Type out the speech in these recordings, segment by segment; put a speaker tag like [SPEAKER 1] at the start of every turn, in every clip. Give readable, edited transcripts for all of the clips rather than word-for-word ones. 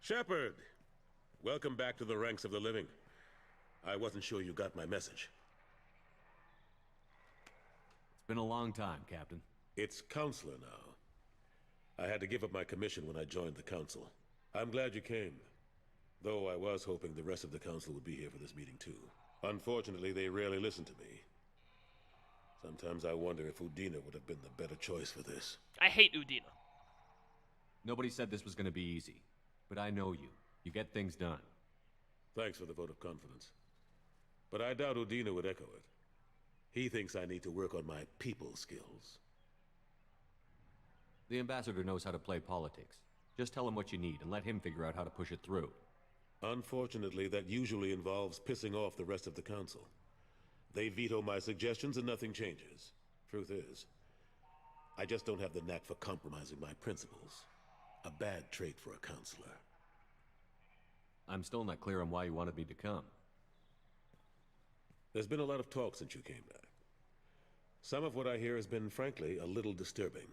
[SPEAKER 1] Shepard! Welcome back to the ranks of the living. I wasn't sure you got my message.
[SPEAKER 2] It's been a long time, Captain.
[SPEAKER 1] It's Counselor now. I had to give up my commission when I joined the Council. I'm glad you came. Though I was hoping the rest of the Council would be here for this meeting too. Unfortunately, they rarely listen to me. Sometimes I wonder if Udina would have been the better choice for this.
[SPEAKER 3] I hate Udina.
[SPEAKER 2] Nobody said this was going to be easy. But I know you. You get things done.
[SPEAKER 1] Thanks for the vote of confidence. But I doubt Udina would echo it. He thinks I need to work on my people skills.
[SPEAKER 2] The ambassador knows how to play politics. Just tell him what you need and let him figure out how to push it through.
[SPEAKER 1] Unfortunately, that usually involves pissing off the rest of the Council. They veto my suggestions and nothing changes. Truth is, I just don't have the knack for compromising my principles. A bad trait for a counselor.
[SPEAKER 2] I'm still not clear on why you wanted me to come.
[SPEAKER 1] There's been a lot of talk since you came back. Some of what I hear has been, frankly, a little disturbing.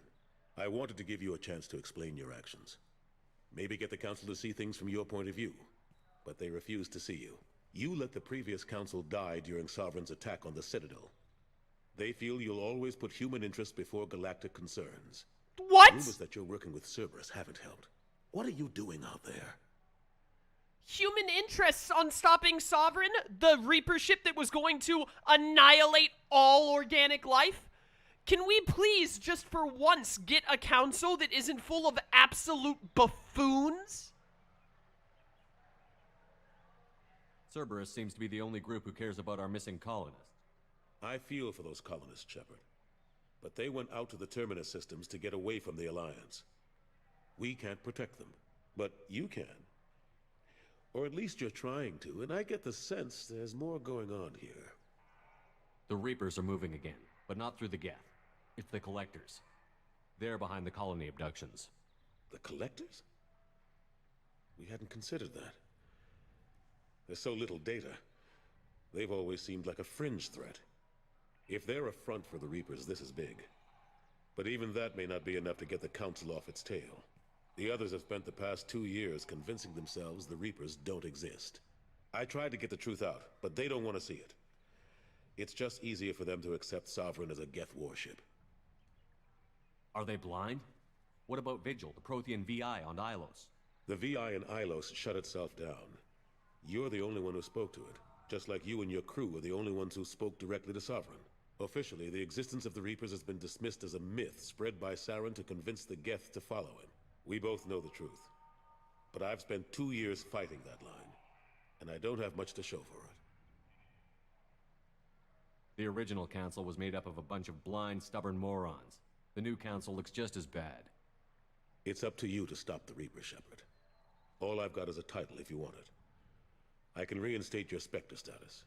[SPEAKER 1] I wanted to give you a chance to explain your actions. Maybe get the Council to see things from your point of view. But they refuse to see you. You let the previous Council die during Sovereign's attack on the Citadel. They feel you'll always put human interests before galactic concerns.
[SPEAKER 3] What?
[SPEAKER 1] Rumors that you're working with Cerberus haven't helped. What are you doing out there?
[SPEAKER 3] Human interests on stopping Sovereign? The Reaper ship that was going to annihilate all organic life? Can we please, just for once, get a council that isn't full of absolute buffoons?
[SPEAKER 2] Cerberus seems to be the only group who cares about our missing colonists.
[SPEAKER 1] I feel for those colonists, Shepard. But they went out to the Terminus systems to get away from the Alliance. We can't protect them, but you can. Or at least you're trying to, and I get the sense there's more going on here.
[SPEAKER 2] The Reapers are moving again, but not through the Geth. It's the Collectors. They're behind the colony abductions.
[SPEAKER 1] The Collectors? We hadn't considered that. There's so little data. They've always seemed like a fringe threat. If they're a front for the Reapers, this is big. But even that may not be enough to get the Council off its tail. The others have spent the past 2 years convincing themselves the Reapers don't exist. I tried to get the truth out, but they don't want to see it. It's just easier for them to accept Sovereign as a Geth warship.
[SPEAKER 2] Are they blind? What about Vigil, the Prothean VI on Ilos?
[SPEAKER 1] The VI in Ilos shut itself down. You're the only one who spoke to it, just like you and your crew were the only ones who spoke directly to Sovereign. Officially, the existence of the Reapers has been dismissed as a myth spread by Saren to convince the Geth to follow him. We both know the truth. But I've spent 2 years fighting that line, and I don't have much to show for it.
[SPEAKER 2] The original council was made up of a bunch of blind, stubborn morons. The new council looks just as bad.
[SPEAKER 1] It's up to you to stop the Reaper, Shepard. All I've got is a title if you want it. I can reinstate your Spectre status.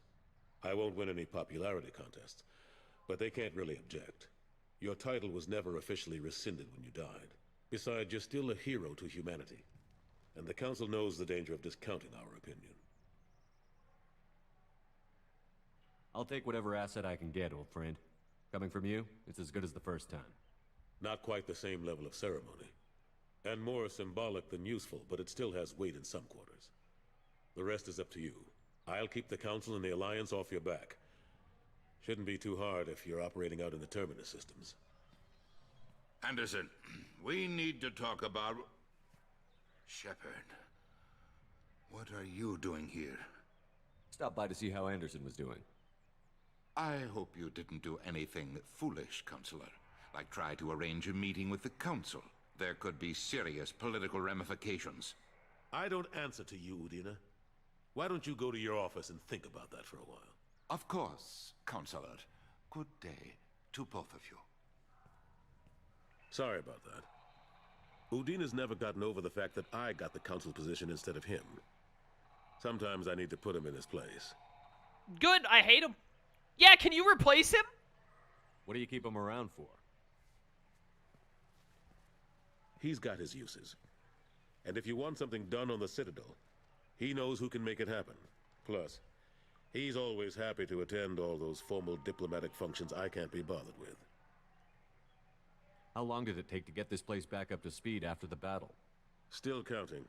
[SPEAKER 1] I won't win any popularity contests, but they can't really object. Your title was never officially rescinded when you died. Besides, you're still a hero to humanity, and the Council knows the danger of discounting our opinion.
[SPEAKER 2] I'll take whatever asset I can get, old friend. Coming from you, it's as good as the first time.
[SPEAKER 1] Not quite the same level of ceremony, and more symbolic than useful, but it still has weight in some quarters. The rest is up to you. I'll keep the Council and the Alliance off your back. Shouldn't be too hard if you're operating out in the Terminus systems.
[SPEAKER 4] Anderson, we need to talk about... Shepard, what are you doing here?
[SPEAKER 2] Stop by to see how Anderson was doing.
[SPEAKER 4] I hope you didn't do anything foolish, Counselor. Like try to arrange a meeting with the Council. There could be serious political ramifications.
[SPEAKER 1] I don't answer to you, Udina. Why don't you go to your office and think about that for a while?
[SPEAKER 4] Of course, Counselor. Good day to both of you.
[SPEAKER 1] Sorry about that. Udina's never gotten over the fact that I got the Council position instead of him. Sometimes I need to put him in his place.
[SPEAKER 3] Good, I hate him. Yeah, can you replace him?
[SPEAKER 2] What do you keep him around for?
[SPEAKER 1] He's got his uses. And if you want something done on the Citadel, he knows who can make it happen. Plus, he's always happy to attend all those formal diplomatic functions I can't be bothered with.
[SPEAKER 2] How long did it take to get this place back up to speed after the battle?
[SPEAKER 1] Still counting.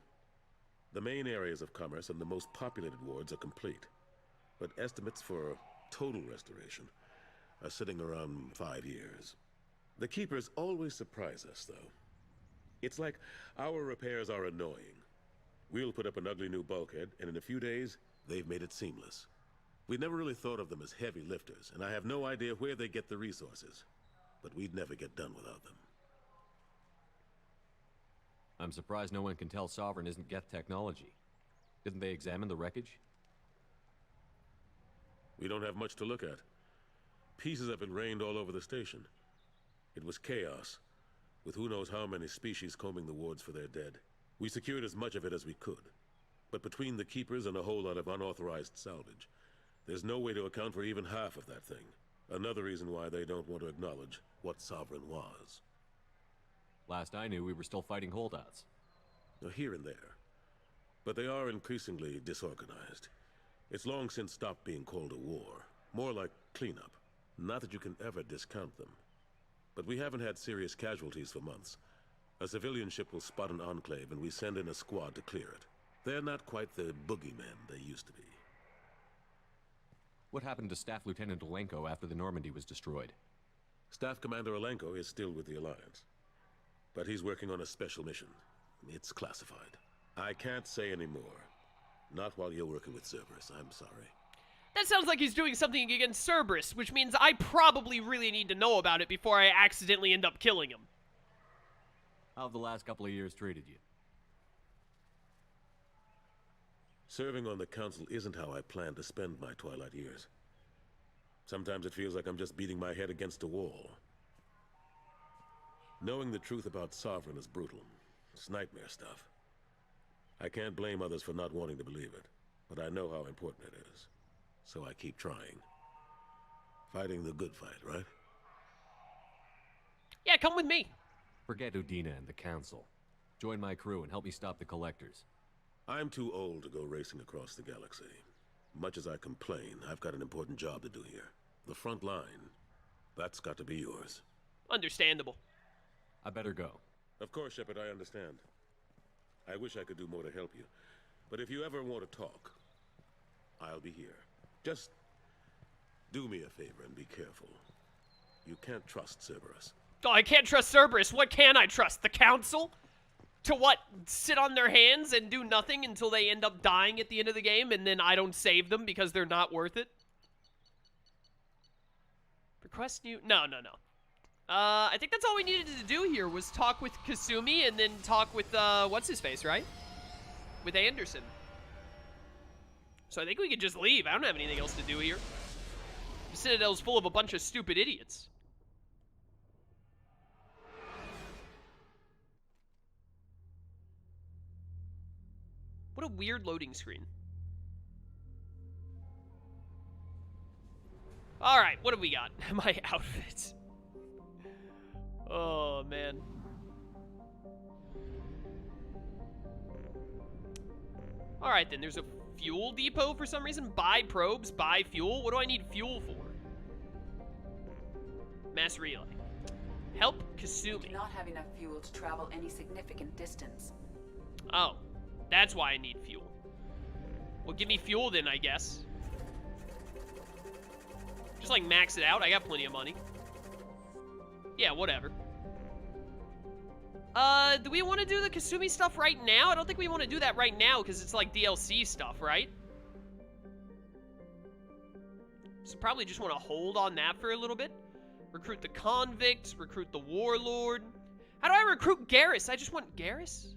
[SPEAKER 1] The main areas of commerce and the most populated wards are complete. But estimates for total restoration are sitting around 5 years. The Keepers always surprise us, though. It's like our repairs are annoying. We'll put up an ugly new bulkhead, and in a few days, they've made it seamless. We never really thought of them as heavy lifters, and I have no idea where they get the resources. But we'd never get done without them.
[SPEAKER 2] I'm surprised no one can tell Sovereign isn't Geth technology. Didn't they examine the wreckage?
[SPEAKER 1] We don't have much to look at. Pieces have been rained all over the station. It was chaos, with who knows how many species combing the wards for their dead. We secured as much of it as we could. But between the Keepers and a whole lot of unauthorized salvage, there's no way to account for even half of that thing. Another reason why they don't want to acknowledge what Sovereign was.
[SPEAKER 2] Last I knew, we were still fighting holdouts.
[SPEAKER 1] Now, here and there. But they are increasingly disorganized. It's long since stopped being called a war. More like cleanup. Not that you can ever discount them. But we haven't had serious casualties for months. A civilian ship will spot an enclave and we send in a squad to clear it. They're not quite the boogeymen they used to be.
[SPEAKER 2] What happened to Staff Lieutenant Olenko after the Normandy was destroyed?
[SPEAKER 1] Staff Commander Olenko is still with the Alliance. But he's working on a special mission. It's classified. I can't say any more. Not while you're working with Cerberus, I'm sorry.
[SPEAKER 3] That sounds like he's doing something against Cerberus, which means I probably really need to know about it before I accidentally end up killing him.
[SPEAKER 2] How have the last couple of years treated you?
[SPEAKER 1] Serving on the Council isn't how I plan to spend my twilight years. Sometimes it feels like I'm just beating my head against a wall. Knowing the truth about Sovereign is brutal. It's nightmare stuff. I can't blame others for not wanting to believe it, but I know how important it is. So I keep trying. Fighting the good fight, right?
[SPEAKER 3] Yeah, come with me.
[SPEAKER 2] Forget Udina and the Council. Join my crew and help me stop the Collectors.
[SPEAKER 1] I'm too old to go racing across the galaxy. Much as I complain, I've got an important job to do here. The front line. That's got to be yours.
[SPEAKER 3] Understandable.
[SPEAKER 2] I better go.
[SPEAKER 1] Of course, Shepard, I understand. I wish I could do more to help you. But if you ever want to talk, I'll be here. Just do me a favor and be careful. You can't trust Cerberus.
[SPEAKER 3] Oh, I can't trust Cerberus. What can I trust? The Council? To what? Sit on their hands and do nothing until they end up dying at the end of the game and then I don't save them because they're not worth it? Request new... No. I think that's all we needed to do here was talk with Kasumi and then talk with, what's-his-face, right? With Anderson. So I think we could just leave. I don't have anything else to do here. The Citadel's full of a bunch of stupid idiots. What a weird loading screen. Alright, what have we got? My outfits. Oh, man. Alright, then. There's a fuel depot for some reason. Buy probes, buy fuel. What do I need fuel for? Mass relay. Help Kasumi.
[SPEAKER 5] We do not have enough fuel to travel any significant distance.
[SPEAKER 3] Oh. That's why I need fuel. Well, give me fuel then, I guess. Just, like, max it out. I got plenty of money. Yeah, whatever. Do we want to do the Kasumi stuff right now? I don't think we want to do that right now, because it's, like, DLC stuff, right? So probably just want to hold on that for a little bit. Recruit the convicts, recruit the warlord. How do I recruit Garrus? I just want Garrus?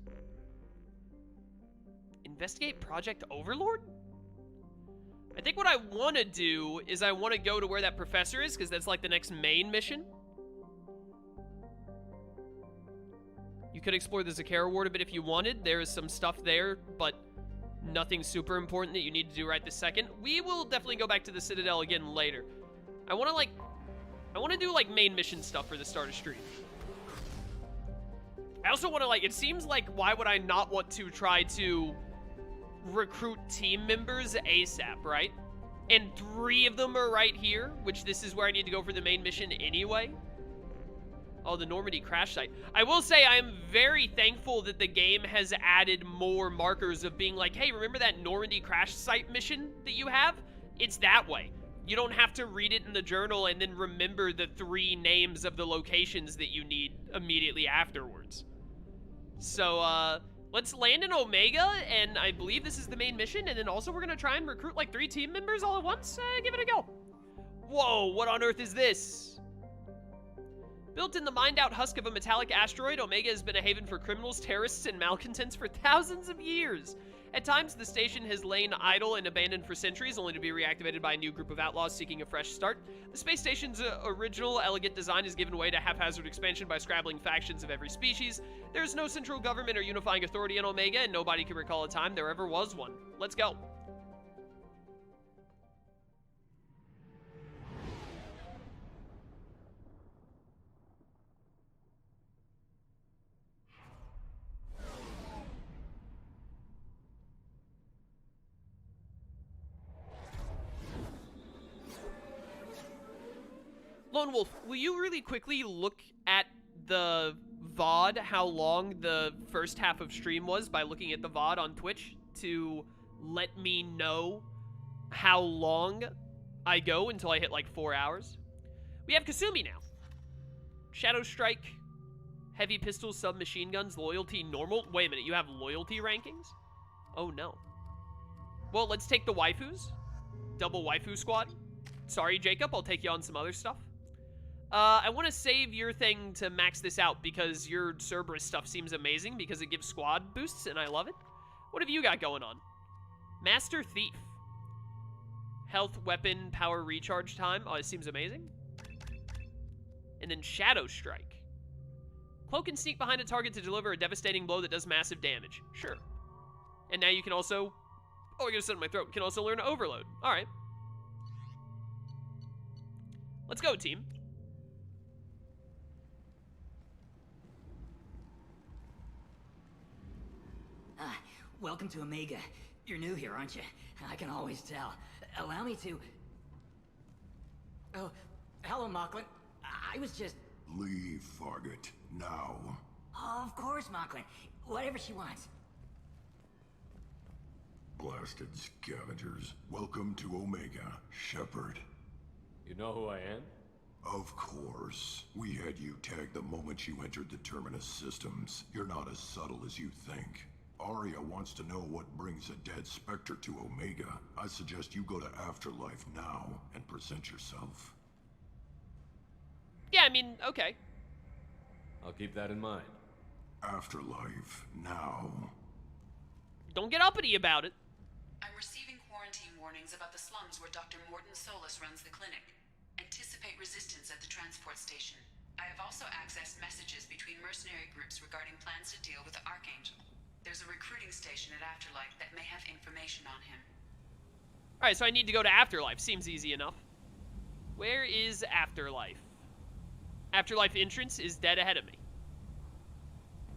[SPEAKER 3] Investigate Project Overlord? I think what I want to do is I want to go to where that professor is, because that's like the next main mission. You could explore the Zakara ward a bit if you wanted. There is some stuff there, but nothing super important that you need to do right this second. We will definitely go back to the Citadel again later. I want to do like main mission stuff for the start of stream. I also want to it seems like why would I not want to try to recruit team members ASAP, right? And 3 of them are right here, which this is where I need to go for the main mission anyway. Oh, the Normandy crash site. I will say I am very thankful that the game has added more markers of being like, hey, remember that Normandy crash site mission that you have? It's that way. You don't have to read it in the journal and then remember the 3 names of the locations that you need immediately afterwards. So, let's land in Omega, and I believe this is the main mission, and then also we're gonna try and recruit like 3 team members all at once. Give it a go. Whoa, what on earth is this? Built in the mined-out husk of a metallic asteroid, Omega has been a haven for criminals, terrorists, and malcontents for thousands of years. At times, the station has lain idle and abandoned for centuries, only to be reactivated by a new group of outlaws seeking a fresh start. The space station's original, elegant design is given way to haphazard expansion by scrabbling factions of every species. There is no central government or unifying authority in Omega, and nobody can recall a time there ever was one. Let's go. Lone Wolf, will you really quickly look at the VOD, how long the first half of stream was by looking at the VOD on Twitch to let me know how long I go until I hit like 4 hours? We have Kasumi now. Shadow Strike, heavy pistols, submachine guns, loyalty, normal. Wait a minute, you have loyalty rankings? Oh no. Well, let's take the waifus. Double waifu squad. Sorry, Jacob, I'll take you on some other stuff. I want to save your thing to max this out because your Cerberus stuff seems amazing because it gives squad boosts and I love it. What have you got going on? Master Thief. Health, weapon, power, recharge time. Oh, it seems amazing. And then Shadow Strike. Cloak and sneak behind a target to deliver a devastating blow that does massive damage. Sure. And now you can also... Oh, I gotta sit in my throat. You can also learn Overload. Alright. Let's go, team.
[SPEAKER 6] Welcome to Omega. You're new here, aren't you? I can always tell. Allow me to... Oh, hello, Mocklin. I was just...
[SPEAKER 7] Leave, Fargate. Now.
[SPEAKER 6] Oh, of course, Mocklin. Whatever she wants.
[SPEAKER 7] Blasted scavengers. Welcome to Omega, Shepard.
[SPEAKER 2] You know who I am?
[SPEAKER 7] Of course. We had you tagged the moment you entered the Terminus systems. You're not as subtle as you think. Arya wants to know what brings a dead Spectre to Omega. I suggest you go to Afterlife now and present yourself.
[SPEAKER 3] Yeah, I mean, okay.
[SPEAKER 2] I'll keep that in mind.
[SPEAKER 7] Afterlife now.
[SPEAKER 3] Don't get uppity about it.
[SPEAKER 5] I'm receiving quarantine warnings about the slums where Dr. Morton Solus runs the clinic. Anticipate resistance at the transport station. I have also accessed messages between mercenary groups regarding plans to deal with the Archangel. There's a recruiting station at Afterlife that may have information on him.
[SPEAKER 3] Alright, so I need to go to Afterlife. Seems easy enough. Where is Afterlife? Afterlife entrance is dead ahead of me.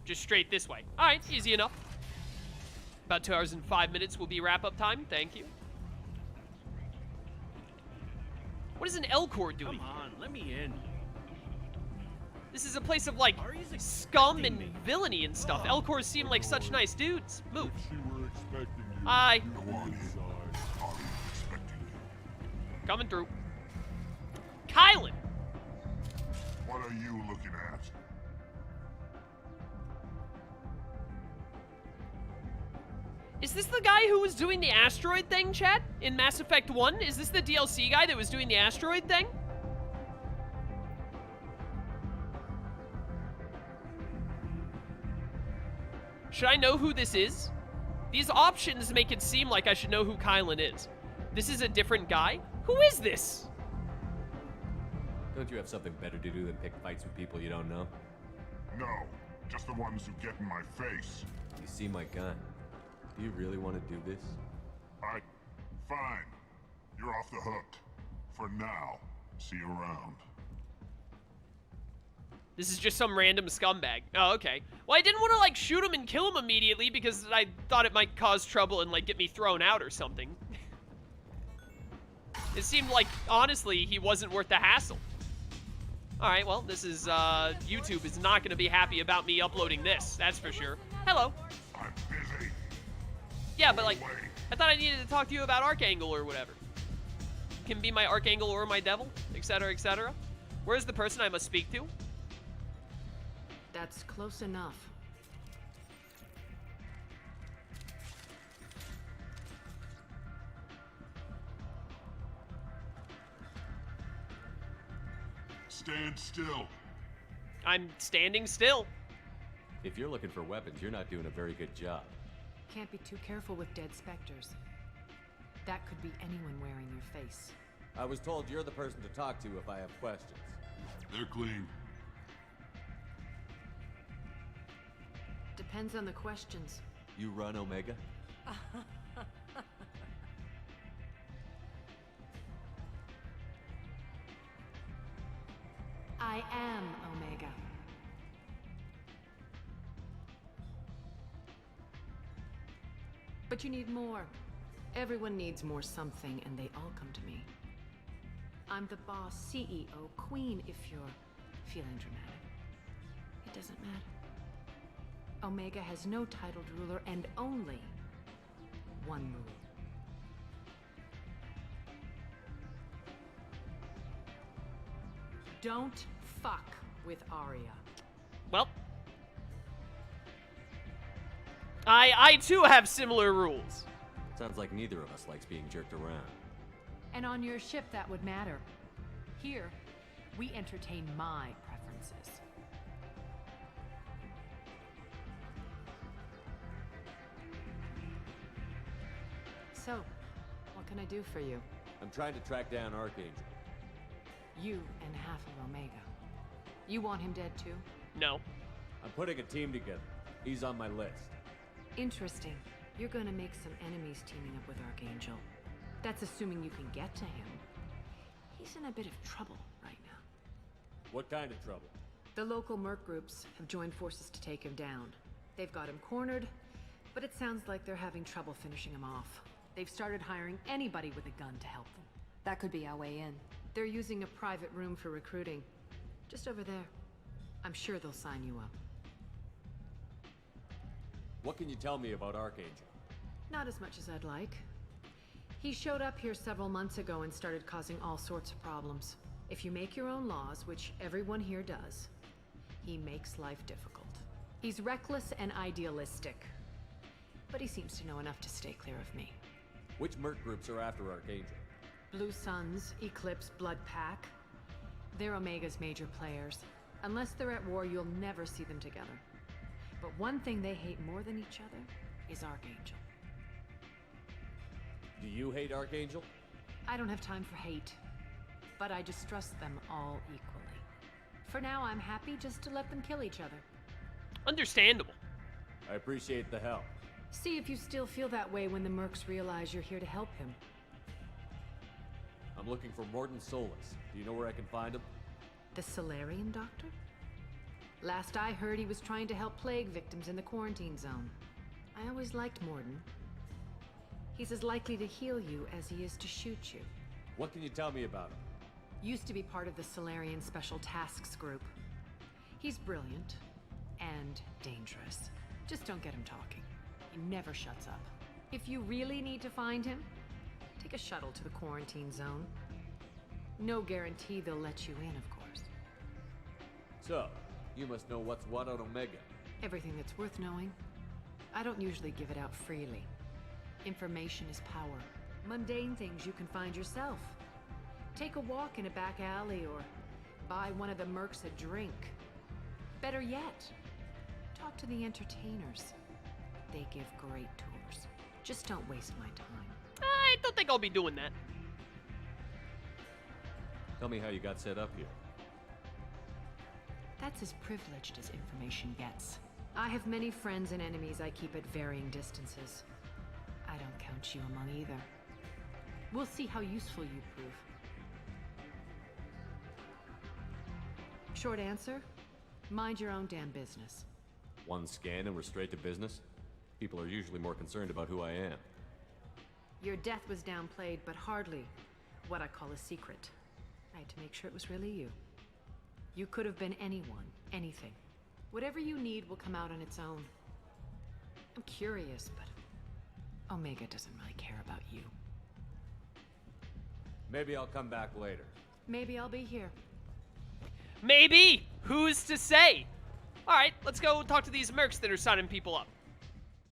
[SPEAKER 3] Just straight this way. Alright, easy enough. About 2 hours and 5 minutes will be wrap-up time. Thank you. What is an L-Core doing?
[SPEAKER 8] Come on, let me in.
[SPEAKER 3] This is a place of, like, scum and villainy and stuff. L-Cores seem like such nice dudes. Move. Hi. Coming through. Kylan.
[SPEAKER 7] What are you looking at?
[SPEAKER 3] Is this the guy who was doing the asteroid thing, chat? In Mass Effect 1? Is this the DLC guy that was doing the asteroid thing? Should I know who this is? These options make it seem like I should know who Kylan is. This is a different guy? Who is this?
[SPEAKER 2] Don't you have something better to do than pick fights with people you don't know?
[SPEAKER 7] No, just the ones who get in my face.
[SPEAKER 2] You see my gun. Do you really want to do this?
[SPEAKER 7] Fine. You're off the hook. For now. See you around.
[SPEAKER 3] This is just some random scumbag. Oh, okay. Well, I didn't want to, like, shoot him and kill him immediately because I thought it might cause trouble and, like, get me thrown out or something. It seemed like, honestly, he wasn't worth the hassle. Alright, well, this is, YouTube is not gonna be happy about me uploading this, that's for sure. Hello.
[SPEAKER 7] I'm busy.
[SPEAKER 3] Yeah, but like, I thought I needed to talk to you about Archangel or whatever. Can be my Archangel or my devil, etc., etc. Where's the person I must speak to?
[SPEAKER 8] That's close enough.
[SPEAKER 7] Stand still.
[SPEAKER 3] I'm standing still.
[SPEAKER 2] If you're looking for weapons, you're not doing a very good job.
[SPEAKER 8] Can't be too careful with dead specters. That could be anyone wearing your face.
[SPEAKER 2] I was told you're the person to talk to if I have questions.
[SPEAKER 7] They're clean.
[SPEAKER 8] Depends on the questions.
[SPEAKER 2] You run Omega?
[SPEAKER 8] I am Omega. But you need more. Everyone needs more something, and they all come to me. I'm the boss, CEO, queen, if you're feeling dramatic. It doesn't matter. Omega has no titled ruler and only one rule. Don't fuck with Arya.
[SPEAKER 3] Well, I too have similar rules.
[SPEAKER 2] Sounds like neither of us likes being jerked around.
[SPEAKER 8] And on your ship, that would matter. Here, we entertain my preferences. So, what can I do for you?
[SPEAKER 2] I'm trying to track down Archangel.
[SPEAKER 8] You and half of Omega. You want him dead too?
[SPEAKER 3] No.
[SPEAKER 2] I'm putting a team together. He's on my list.
[SPEAKER 8] Interesting. You're gonna make some enemies teaming up with Archangel. That's assuming you can get to him. He's in a bit of trouble right now.
[SPEAKER 2] What kind of trouble?
[SPEAKER 8] The local merc groups have joined forces to take him down. They've got him cornered, but it sounds like they're having trouble finishing him off. They've started hiring anybody with a gun to help them. That could be our way in. They're using a private room for recruiting. Just over there. I'm sure they'll sign you up.
[SPEAKER 2] What can you tell me about Archangel?
[SPEAKER 8] Not as much as I'd like. He showed up here several months ago and started causing all sorts of problems. If you make your own laws, which everyone here does, he makes life difficult. He's reckless and idealistic. But he seems to know enough to stay clear of me.
[SPEAKER 2] Which merc groups are after Archangel?
[SPEAKER 8] Blue Suns, Eclipse, Blood Pack. They're Omega's major players. Unless they're at war, you'll never see them together. But one thing they hate more than each other is Archangel.
[SPEAKER 2] Do you hate Archangel?
[SPEAKER 8] I don't have time for hate, but I distrust them all equally. For now, I'm happy just to let them kill each other.
[SPEAKER 3] Understandable.
[SPEAKER 2] I appreciate the help.
[SPEAKER 8] See if you still feel that way when the mercs realize you're here to help him.
[SPEAKER 2] I'm looking for Morton Solus. Do you know where I can find him?
[SPEAKER 8] The Solarian doctor? Last I heard, he was trying to help plague victims in the quarantine zone. I always liked Morton. He's as likely to heal you as he is to shoot you.
[SPEAKER 2] What can you tell me about him?
[SPEAKER 8] Used to be part of the Solarian Special Tasks Group. He's brilliant and dangerous. Just don't get him talking. He never shuts up. If you really need to find him, take a shuttle to the quarantine zone. No guarantee they'll let you in, of course.
[SPEAKER 2] So, you must know what's what on Omega.
[SPEAKER 8] Everything that's worth knowing. I don't usually give it out freely. Information is power. Mundane things you can find yourself. Take a walk in a back alley or buy one of the mercs a drink. Better yet, talk to the entertainers. They give great tours. Just don't waste my time.
[SPEAKER 3] I don't think I'll be doing that.
[SPEAKER 2] Tell me how you got set up here.
[SPEAKER 8] That's as privileged as information gets. I have many friends and enemies I keep at varying distances. I don't count you among either. We'll see how useful you prove. Short answer, mind your own damn business.
[SPEAKER 2] One scan and we're straight to business? People are usually more concerned about who I am.
[SPEAKER 8] Your death was downplayed, but hardly what I call a secret. I had to make sure it was really you. You could have been anyone, anything. Whatever you need will come out on its own. I'm curious, but Omega doesn't really care about you.
[SPEAKER 2] Maybe I'll come back later.
[SPEAKER 8] Maybe I'll be here.
[SPEAKER 3] Maybe! Who's to say? Alright, let's go talk to these mercs that are signing people up.